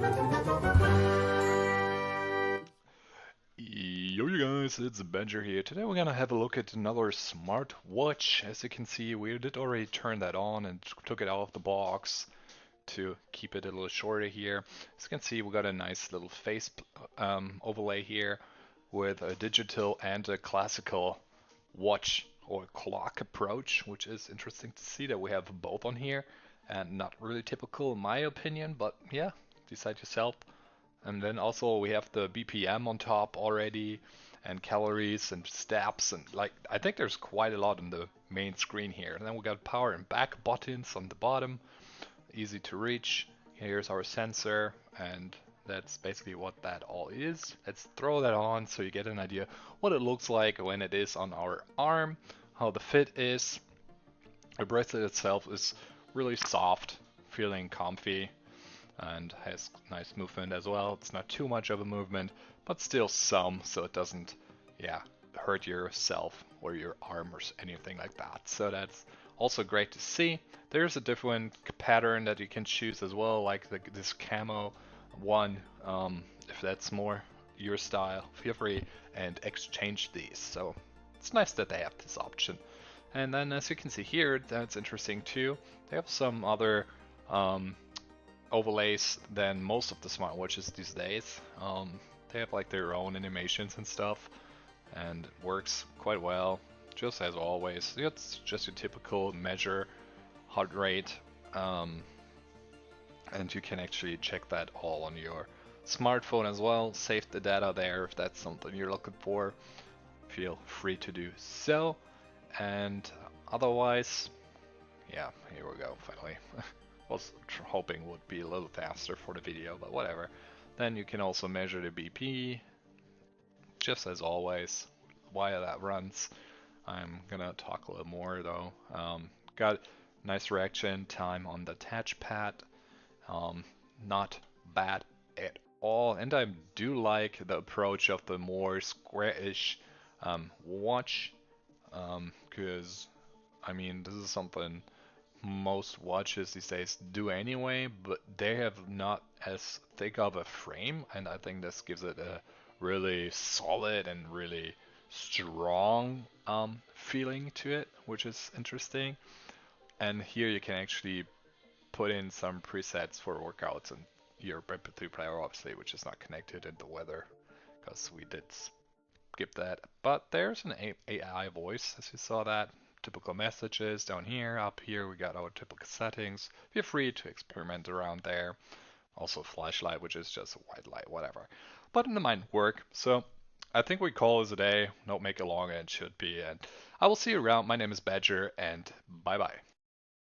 Yo, you guys, it's Benjer here. Today we're gonna have a look at another smartwatch. As you can see, we did already turn that on and took it out of the box to keep it a little shorter here. As you can see, we got a nice little face overlay here with a digital and a classical watch or clock approach, which is interesting to see that we have both on here and not really typical in my opinion, but yeah, decide yourself. And then also we have the BPM on top already, and calories and steps, and like I think there's quite a lot on the main screen here. And then we got power and back buttons on the bottom, easy to reach. Here's our sensor, and that's basically what that all is. Let's throw that on so you get an idea what it looks like when it is on our arm, how the fit is. The bracelet itself is really soft, feeling comfy, and has nice movement as well. It's not too much of a movement, but still some, so it doesn't, yeah, hurt yourself or your arm or anything like that. So that's also great to see. There's a different pattern that you can choose as well, like this camo one. If that's more your style, feel free and exchange these. So it's nice that they have this option. And then as you can see here, that's interesting too. They have some other overlays than most of the smartwatches these days. They have like their own animations and stuff, and it works quite well, just as always. It's just your typical measure heart rate, and you can actually check that all on your smartphone as well. Save the data there if that's something you're looking for. Feel free to do so. And otherwise, yeah, here we go, finally. Was hoping would be a little faster for the video, but whatever. Then you can also measure the BP, just as always, while that runs. I'm gonna talk a little more though. Got nice reaction time on the touchpad, not bad at all, and I do like the approach of the more square-ish watch, because I mean this is something most watches these days do anyway, but they have not as thick of a frame, and I think this gives it a really solid and really strong feeling to it, which is interesting. And here you can actually put in some presets for workouts and your MP3 player, obviously, which is not connected in the weather, because we did skip that. But there's an AI voice, as you saw that. Typical messages down here. Up here we got our typical settings. Feel free to experiment around there. Also flashlight, which is just a white light, whatever. But in the mind work. So I think we call this a day. Don't make it long, it should be. And I will see you around. My name is Badger, and bye bye.